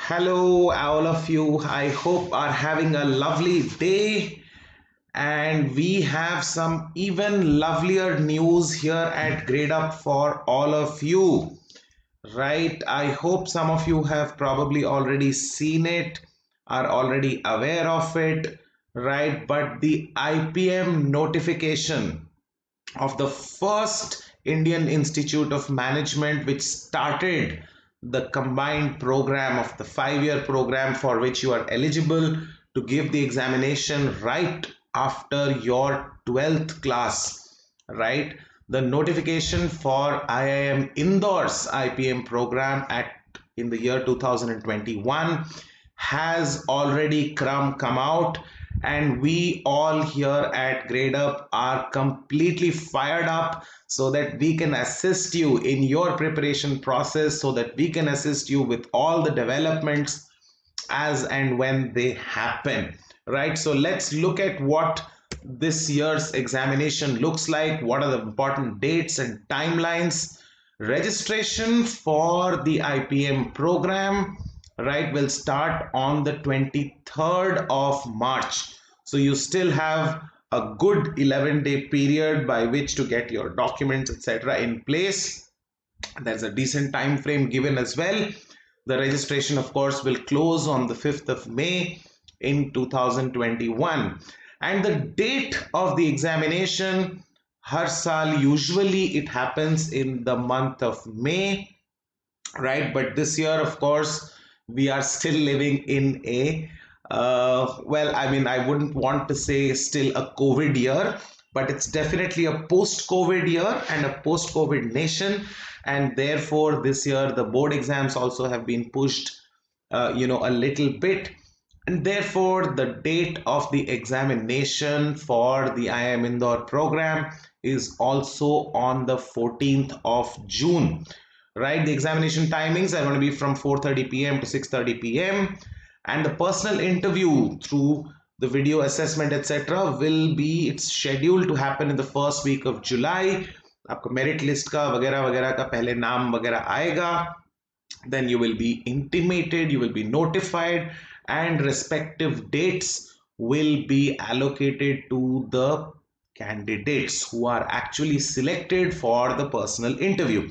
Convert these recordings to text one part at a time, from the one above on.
Hello, all of you. I hope are having a lovely day. And we have some even lovelier news here at Gradeup for all of you. Right? I hope some of you have probably already seen it, are already aware of it, right? But the IPM notification of the first Indian Institute of Management, which started the combined program of the 5-year program for which you are eligible to give the examination right after your 12th class, right? The notification for IIM Indore's IPM program at in the year 2021 has already come out, and we all here at Gradeup are completely fired up so that we can assist you in your preparation process, so that we can assist you with all the developments as and when they happen, right? So let's look at what this year's examination looks like. What are the important dates and timelines? Registration for the IPM program, right, will start on the 23rd of March. So you still have a good 11-day period by which to get your documents, etc., in place. There's a decent time frame given as well. The registration, of course, will close on the 5th of May in 2021. And the date of the examination, har saal, usually it happens in the month of May, right? But this year, of course, we are still living in a well, I mean, I wouldn't want to say still a COVID year, but it's definitely a post-COVID year and a post-COVID nation. And therefore, this year, the board exams also have been pushed, a little bit. And therefore, the date of the examination for the IIM Indore program is also on the 14th of June, right? The examination timings are going to be from 4:30 p.m. to 6:30 p.m. and the personal interview through the video assessment, etc., will be, it's scheduled to happen in the first week of July. आपको merit list का वगैरह वगैरह का पहले नाम वगैरह आएगा, then you will be intimated, you will be notified, and respective dates will be allocated to the candidates who are actually selected for the personal interview,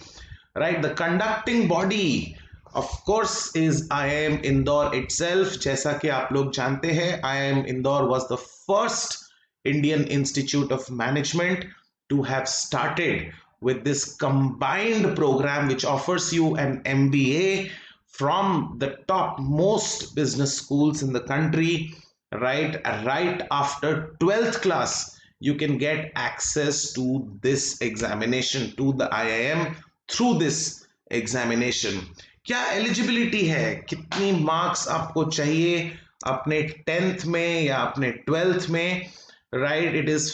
right? The conducting body, of course, is IIM Indore itself. जैसा कि आप लोग जानते हैं, IIM Indore was the first Indian Institute of Management to have started with this combined program, which offers you an MBA from the top most business schools in the country, right after 12th class. You can get access to this examination, to the IIM, through this examination. क्या eligibility है, कितनी marks आपको चाहिए अपने 10th में या अपने 12th में, right? It is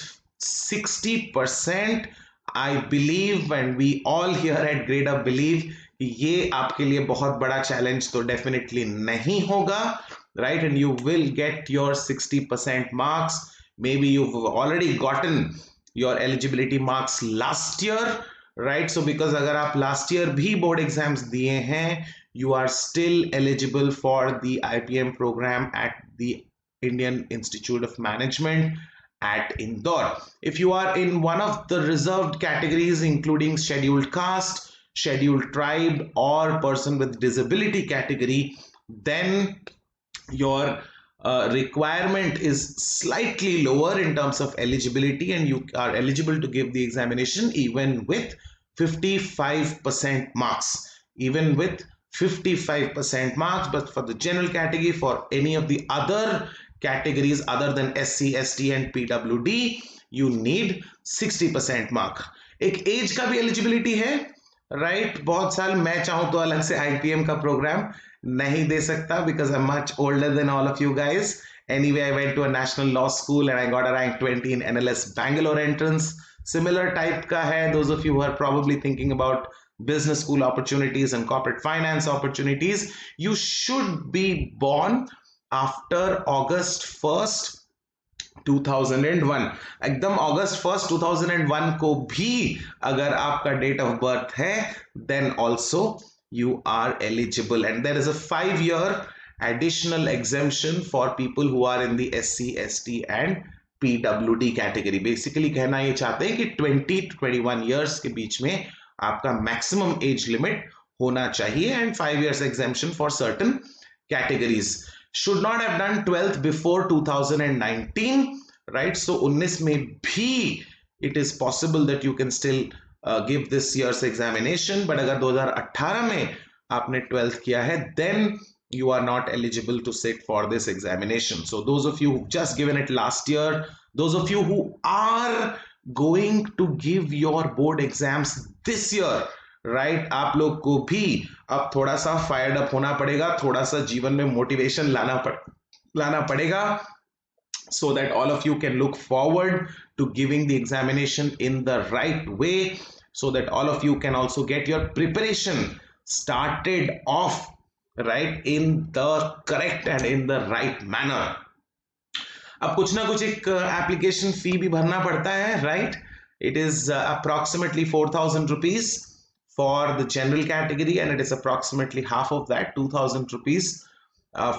60%. I believe, and we all here at Gradeup believe, ये आपके लिए बहुत बड़ा चैलेंज तो डेफिनेटली नहीं होगा, right? And you will get your 60% marks. Maybe you've already gotten your eligibility marks last year, right? So because अगर आप last year भी board exams दिए हैं, you are still eligible for the IPM program at the Indian Institute of Management at Indore. If you are in one of the reserved categories, including scheduled caste, scheduled tribe, or person with disability category, then your requirement is slightly lower in terms of eligibility, and you are eligible to give the examination even with 55% marks, even with 55% marks. But for the general category, for any of the other categories other than SC, ST and PWD, you need 60% mark. एक as का भी eligibility है, right? बहुत साल मैं चाहूं तो अलग से IPM का प्रोग्राम नहीं दे सकता, because I'm much older than all of you guys. Anyway, I went to a national law school and I got a rank 20 in NLS Bangalore entrance. Similar type का है. Those of you who are probably thinking about business school opportunities and corporate finance opportunities, you should be born after August 1st 2001. एकदम August 1st 2001 को भी अगर आपका date of birth है, then also you are eligible, and there is a 5-year additional exemption for people who are in the SC, ST and PWD category. Basically कहना ये चाहते हैं कि 20 to 21 years के बीच में आपका maximum age limit होना चाहिए, and 5 years exemption for certain categories. Should not have done 12th before 2019, right? So 19 में भी it is possible that you can still give this year's examination, but अगर 2018 में आपने 12th किया है, then you are not eligible to sit for this examination. So those of you who've just given it last year, those of you who are going to give your board exams this year, right, आप लोग को भी अब थोड़ा सा fired up होना पड़ेगा, थोड़ा सा जीवन में मोटिवेशन लाना पड़ेगा, so that all of you can look forward to giving the examination in the right way, so that all of you can also get your preparation started off right in the correct and in the right manner. अब कुछ ना कुछ एक application fee भी भरना पड़ता है, right? It is approximately 4,000 rupees for the general category, and it is approximately half of that, 2,000 rupees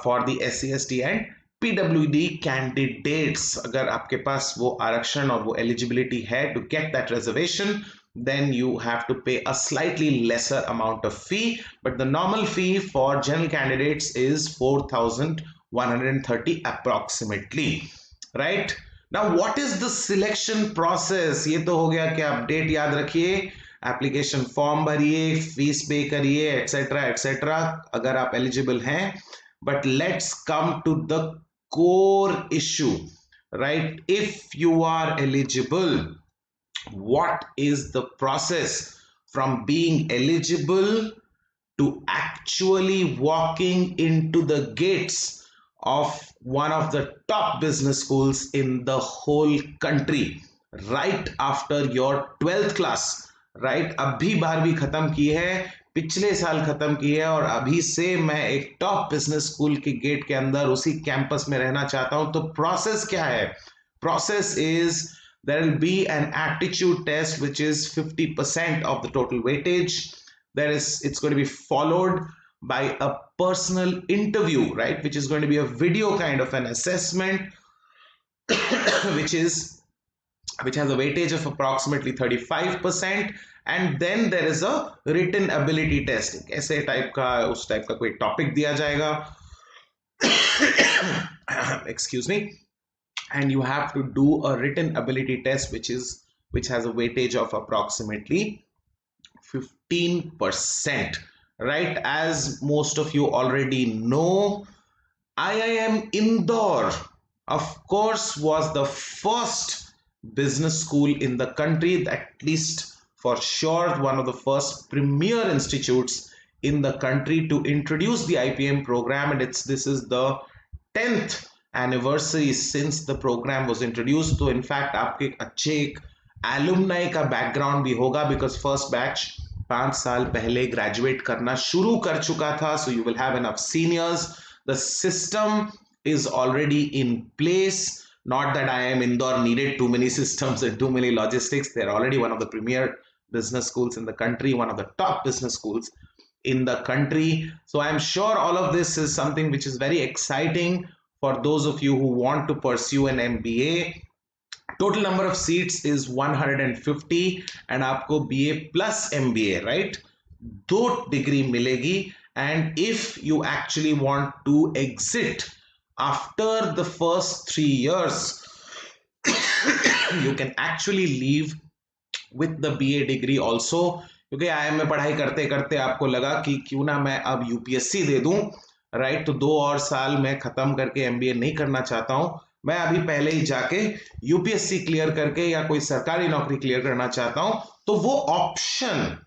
for the SC, ST and PWD candidates. अगर आपके पास वो आरक्षण और वो eligibility है to get that reservation, then you have to pay a slightly lesser amount of fee, but the normal fee for general candidates is 4,130 approximately, right? Now what is the selection process? ये तो हो गया कि आप date याद रखिए, application form भरिए, fees पे करिए, एटसेट्रा एटसेट्रा, अगर आप एलिजिबल हैं. But let's come to the core issue, right? If you are eligible, what is the process from being eligible to actually walking into the gates of one of the top business schools in the whole country right after your 12th class, right? अभी 12वीं खत्म की है, पिछले साल खत्म की है, और अभी से मैं एक टॉप बिजनेस स्कूल के गेट के अंदर उसी कैंपस में रहना चाहता हूं. तो प्रोसेस क्या है? Process is there will be an aptitude test which is 50% of the total weightage. It's going to be followed by a personal interview, right, which is going to be a video kind of an assessment which has a weightage of approximately 35%, and then there is a written ability test. ऐसे type का, उस type का कोई topic दिया जाएगा excuse me, and you have to do a written ability test which has a weightage of approximately 15%, right? As most of you already know, IIM Indore, of course, was the first business school in the country, at least for sure one of the first premier institutes in the country to introduce the IPM program, and this is the 10th anniversary since the program was introduced. तो in fact आपके अच्छे एक alumni का background भी होगा, because first batch 5 साल पहले graduate करना शुरू कर चुका था, so you will have enough seniors. The system is already in place. Not that IIM Indore needed too many systems and too many logistics. They're already one of the premier business schools in the country, one of the top business schools in the country. So I'm sure all of this is something which is very exciting for those of you who want to pursue an MBA. Total number of seats is 150, and आपको BA plus MBA, right, 2 degree मिलेगी. And if you actually want to exit after the first 3 years, you can actually leave with the BA degree also. क्योंकि IIM में पढ़ाई करते करते आपको लगा कि क्यों ना मैं अब UPSC दे दूं, राइट? तो 2 और साल मैं खत्म करके MBA नहीं करना चाहता हूं, मैं अभी पहले ही जाके UPSC क्लियर करके या कोई सरकारी नौकरी क्लियर करना चाहता हूं. तो वो option,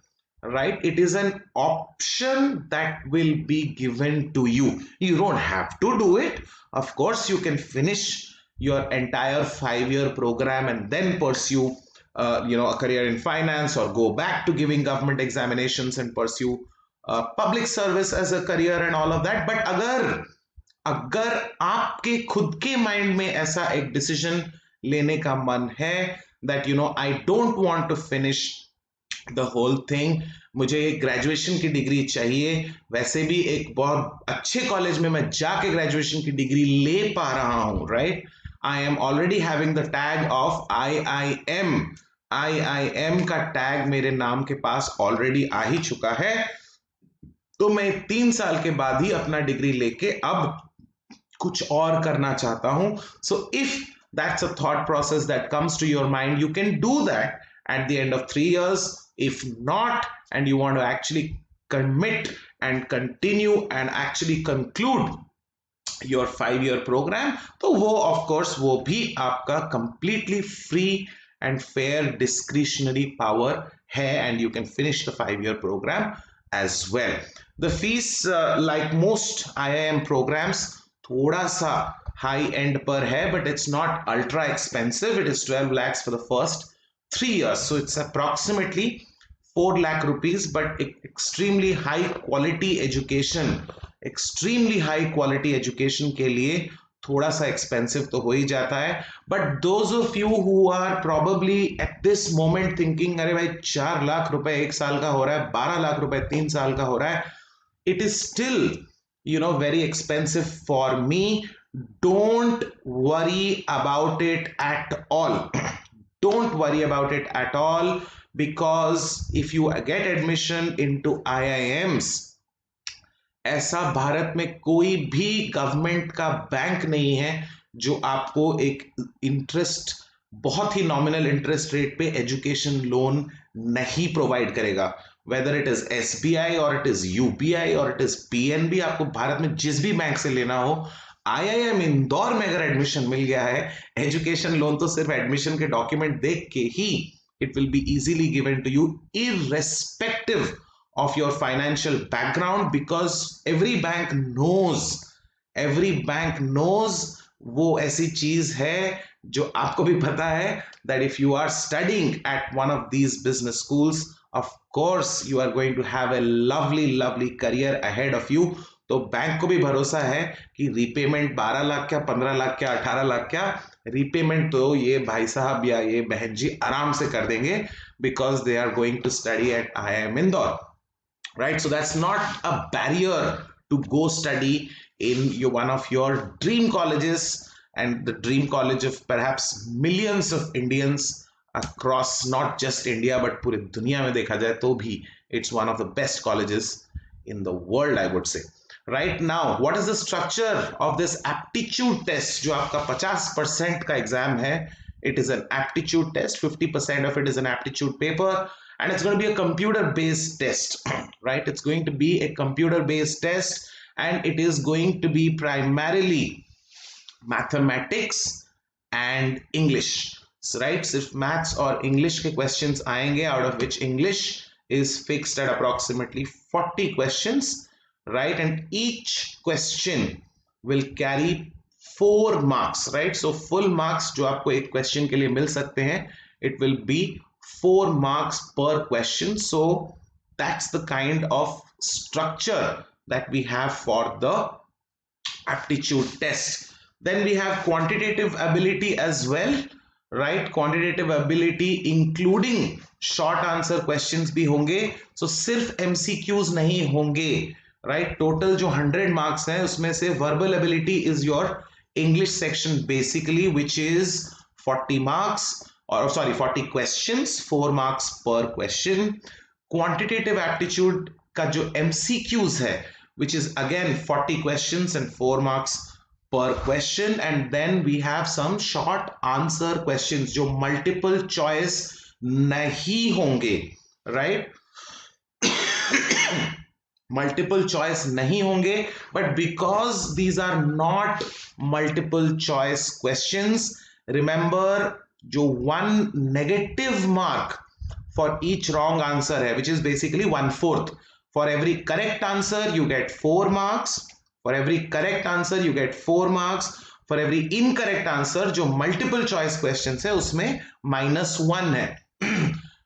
right, it is an option that will be given to you. You don't have to do it. Of course you can finish your entire 5-year program and then pursue a career in finance, or go back to giving government examinations and pursue public service as a career and all of that. But अगर आपके खुद के mind में ऐसा एक decision लेने का मन है that I don't want to finish the whole thing. मुझे एक ग्रेजुएशन की डिग्री चाहिए, वैसे भी एक बहुत अच्छे कॉलेज में मैं जाके ग्रेजुएशन की डिग्री ले पा रहा हूं, right. I am already having the tag of IIM। IIM का टैग मेरे नाम के पास ऑलरेडी आ ही चुका है, तो मैं 3 साल के बाद ही अपना डिग्री लेके अब कुछ और करना चाहता हूं। So if that's a thought process that comes to your mind, you can do that at the end of 3 years. If not, and you want to actually commit and continue and actually conclude your 5 year program, तो वो of course वो भी आपका completely free and fair discretionary power है, and you can finish the 5 year program as well. The fees, like most IIM programs, थोड़ा सा high end पर है, but it's not ultra expensive. It is 12 lakhs for the first 3 years, so it's approximately 4 lakh rupees, but extremely high quality education, extremely high quality education के लिए थोड़ा सा expensive तो हो ही जाता है. But those of you who are probably at this moment thinking, अरे भाई 4 लाख रुपए 1 साल का हो रहा है, 12 लाख रुपए 3 साल का हो रहा है, it is still, very expensive for me. Don't worry about it at all. Don't worry about it at all, because if you get admission into IIMs, ऐसा भारत में कोई भी गवर्नमेंट का बैंक नहीं है जो आपको एक इंटरेस्ट, बहुत ही नॉमिनल इंटरेस्ट रेट पे एजुकेशन लोन नहीं प्रोवाइड करेगा. वेदर इट इज SBI और इट इज UPI और इट इज PNB, आपको भारत में जिस भी बैंक से लेना हो, IIM इंदौर में अगर एडमिशन मिल गया है, एजुकेशन लोन तो सिर्फ एडमिशन के डॉक्यूमेंट देख के ही it will be easily given to you, irrespective of your financial background, because every bank knows वो ऐसी चीज है जो आपको भी पता है, that if you are studying at one of these business schools, of course you are going to have a lovely career ahead of you. तो बैंक को भी भरोसा है कि रीपेमेंट 12 लाख क्या, 15 लाख क्या, 18 लाख क्या, रीपेमेंट तो ये भाई साहब या ये बहन जी आराम से कर देंगे, because they are going to study at IIM Indore. Right, so that's not a barrier to go study in one of your dream colleges, and the dream college of perhaps millions of Indians across not just India but पूरे दुनिया में देखा जाए तो भी it's one of the best colleges in the world, I would say. Right now, what is the structure of this aptitude test जो आपका 50% का एग्जाम है? It is an aptitude test. 50% of it is an aptitude paper, and it's going to be a computer based test. Right, it's going to be a computer based test, and it is going to be primarily mathematics and English. So right, सिर्फ maths और English के questions आएंगे, out of which English is fixed at approximately 40 questions, right, and each question will carry 4 marks, right. So full marks जो आपको एक question के लिए मिल सकते हैं, it will be 4 marks per question. So that's the kind of structure that we have for the aptitude test. Then we have quantitative ability as well, right. Quantitative ability including short answer questions भी होंगे, so सिर्फ MCQs नहीं होंगे, right. Total जो 100 marks हैं उसमें से verbal ability is your English section basically, which is 40 marks, or sorry 40 questions, 4 marks per question. Quantitative aptitude का जो MCQs है, which is again 40 questions and 4 marks per question. And then we have some short answer questions जो multiple choice नहीं होंगे, right. Multiple choice नहीं होंगे, but because these are not multiple choice questions, remember जो 1 negative mark for each wrong answer है, which is basically 1/4. For every correct answer you get 4 marks, for every correct answer you get 4 marks, for every incorrect answer जो multiple choice questions है उसमें -1 है.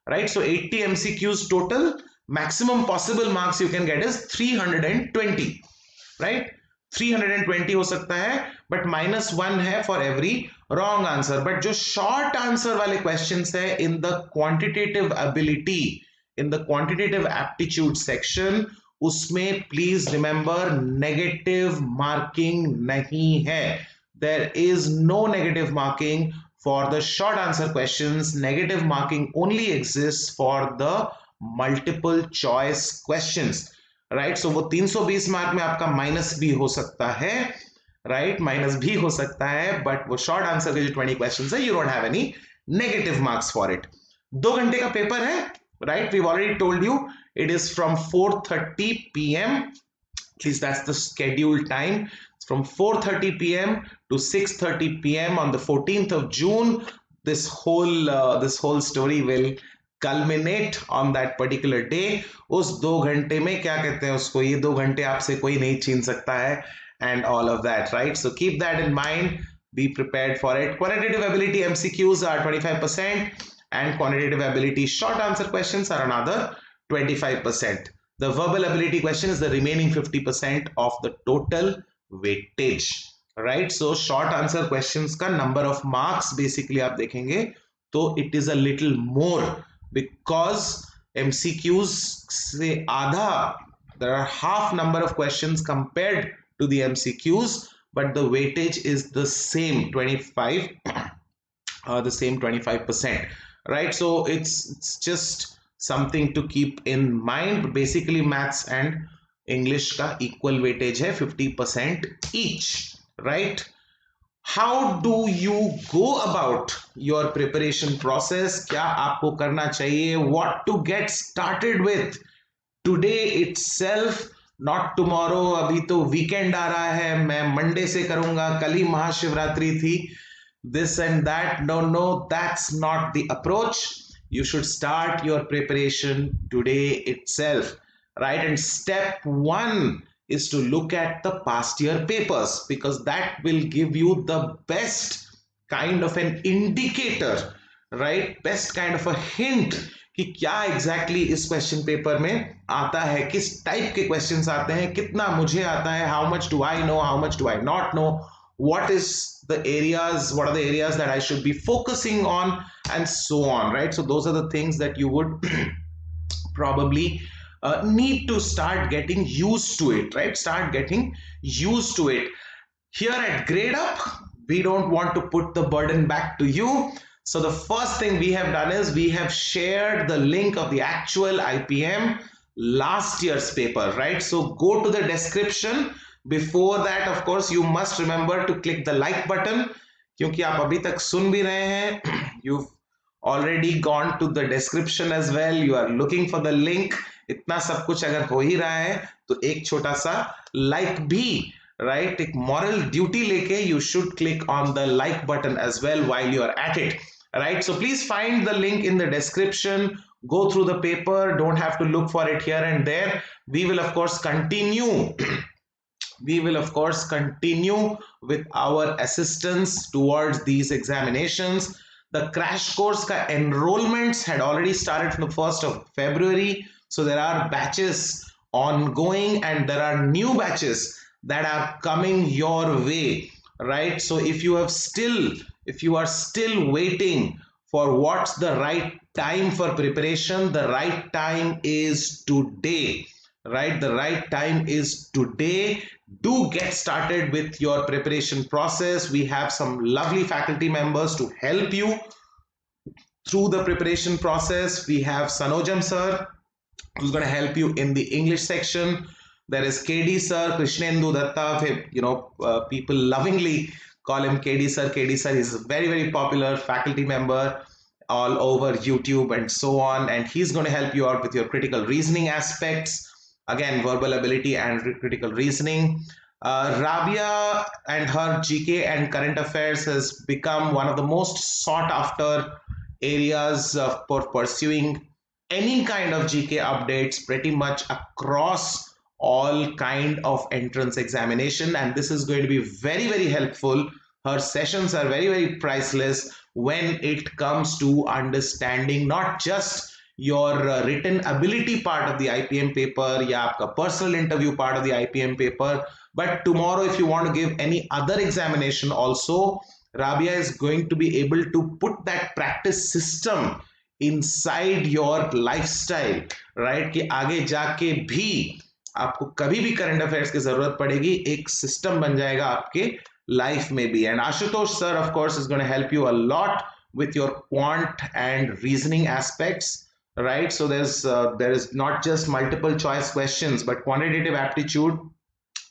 Right, so 80 MCQs total, maximum possible marks you can get is 320, right. 320 हो सकता है, but -1 है for every wrong answer. But जो short answer वाले questions है in the quantitative ability, in the quantitative aptitude section, उसमें please remember negative marking नहीं है. There is no negative marking for the short answer questions. Negative marking only exists for the multiple choice questions, right? So वो 320 mark में आपका minus भी हो सकता है, राइट, माइनस भी हो सकता है, बट वो शॉर्ट आंसर के जो 20 क्वेश्चंस है, you don't have any negative marks for it. 2 घंटे का पेपर है, right, we already told you it is from 4:30 PM, at least that's the scheduled time. It's from 4:30 PM to 6:30 PM on the 14th of June. This whole story will culminate on that particular day. उस 2 घंटे में क्या कहते हैं उसको, ये 2 घंटे आपसे कोई नहीं छीन सकता है, and all of that, right? So keep that in mind, be prepared for it. Quantitative ability MCQs are 25% and quantitative ability short answer questions are another 25%. The verbal ability question is the remaining 50% of the total weightage, right? So short answer questions का number of marks basically आप देखेंगे तो it is a little more because MCQs से आधा, there are half number of questions compared to the MCQs, but the weightage is the same 25, the same 25%, right? So it's just something to keep in mind. Basically maths and English का equal weightage है 50% each, right? How do you go about your preparation process? क्या आपको करना चाहिए? What to get started with today itself, not tomorrow. अभी तो weekend आ रहा है, मैं मंडे से करूंगा, कल ही महाशिवरात्रि थी, this and that. No, that's not the approach. You should start your preparation today itself, right? And step 1 is to look at the past year papers, because that will give you the best kind of an indicator, right? Best kind of a hint कि क्या exactly इस question paper में आता है, किस type के questions आते हैं, कितना मुझे आता है, how much do I know, how much do I not know, what is the areas, what are the areas that I should be focusing on, and so on, right? So those are the things that you would probably need to start getting used to it, right? Start getting used to it. Here at Gradeup, we don't want to put the burden back to you. So the first thing we have done is we have shared the link of the actual IPM last year's paper, right? So go to the description. Before that, of course, you must remember to click the like button, क्योंकि आप अभी तक सुन भी रहे हैं, you've already gone to the description as well, you are looking for the link. इतना सब कुछ अगर हो ही रहा है तो एक छोटा सा like भी, right? एक moral duty लेके you should click on the like button as well while you are at it, right? So please find the link in the description, go through the paper, don't have to look for it here and there. We will of course continue with our assistance towards these examinations. The crash course ka enrollments had already started from the 1st of February, so there are batches ongoing and there are new batches that are coming your way, right? So if you are still waiting for what's the right time for preparation, the right time is today, right? The right time is today. Do get started with your preparation process. We have some lovely faculty members to help you through the preparation process. We have Sanojam sir, who's going to help you in the English section. There is KD sir, Krishnendu Datta, people lovingly call him KD sir. KD sir is a very, very popular faculty member all over YouTube and so on, and he's going to help you out with your critical reasoning aspects. Again, verbal ability and critical reasoning. Rabia and her GK and current affairs has become one of the most sought after areas for pursuing any kind of GK updates pretty much across all kind of entrance examination, and this is going to be very, very helpful. Her sessions are very, very priceless when it comes to understanding not just your written ability part of the IPM paper या आपका personal interview part of the IPM paper, but tomorrow if you want to give any other examination also, Rabia is going to be able to put that practice system inside your lifestyle, right? कि आगे जाके भी आपको कभी भी current affairs की जरूरत पड़ेगी, एक सिस्टम बन जाएगा आपके लाइफ में भी. And Ashutosh sir of course is going to help you a lot with your quant and reasoning aspects, right? So there is not just multiple choice questions, but quantitative aptitude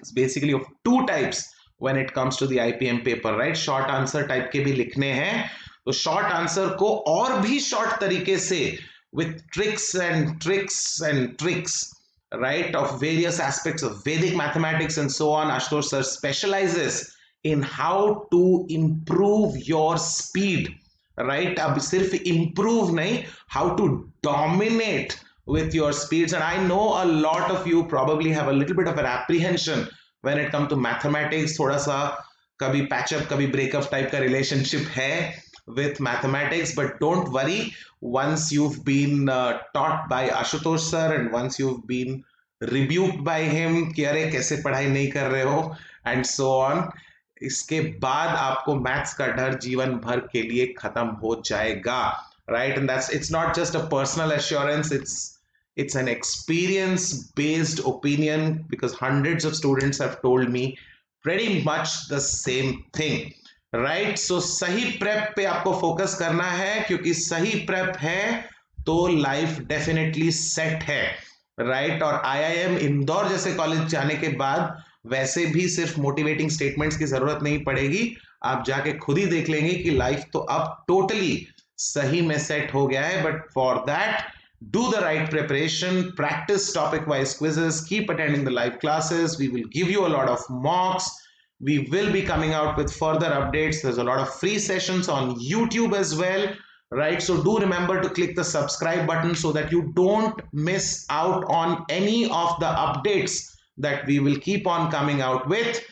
is basically of two types when it comes to the IPM paper, right? Short answer type के भी लिखने हैं, तो short answer को और भी short तरीके से with tricks and tricks and tricks, right, of various aspects of Vedic mathematics and so on. Ashutosh sir specializes in how to improve your speed, right? अब सिर्फ improve नहीं, how to dominate with your speeds. And I know a lot of you probably have a little bit of an apprehension when it comes to mathematics. थोड़ा सा कभी patch-up कभी break-up type का relationship है with mathematics, but don't worry, once you've been taught by Ashutosh sir and once you've been rebuked by him कि अरे कैसे पढ़ाई नहीं कर रहे हो and so on, इसके बाद आपको मैथ्स का डर जीवन भर के लिए खत्म हो जाएगा, right? And that's, it's not just a personal assurance, it's an experience based opinion, because hundreds of students have told me pretty much the same thing, right? So सही प्रेप पे आपको फोकस करना है, क्योंकि सही प्रेप है तो life definitely set है, राइट? और IIM इंदौर जैसे कॉलेज जाने के बाद वैसे भी सिर्फ मोटिवेटिंग स्टेटमेंट्स की जरूरत नहीं पड़ेगी, आप जाके खुद ही देख लेंगे कि लाइफ तो अब टोटली सही में सेट हो गया है. But for that, do the right preparation, practice topic wise quizzes, keep attending the live classes. We will give you a lot of mocks. We will be coming out with further updates. There's a lot of free sessions on YouTube as well, right? So do remember to click the subscribe button so that you don't miss out on any of the updates that we will keep on coming out with.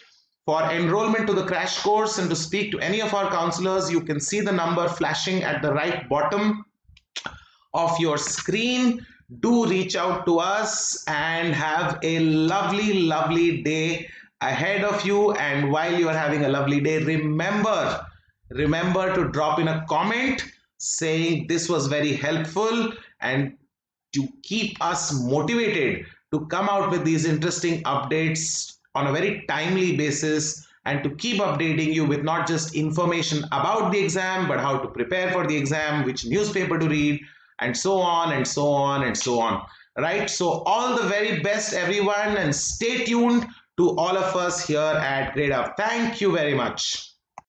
For enrollment to the crash course and to speak to any of our counselors, you can see the number flashing at the right bottom of your screen. Do reach out to us and have a lovely day ahead of you. And while you are having a lovely day, remember to drop in a comment saying this was very helpful, and to keep us motivated to come out with these interesting updates on a very timely basis, and to keep updating you with not just information about the exam, but how to prepare for the exam, which newspaper to read, and so on and so on and so on, right? So all the very best everyone, and stay tuned to all of us here at Gradeup. Thank you very much.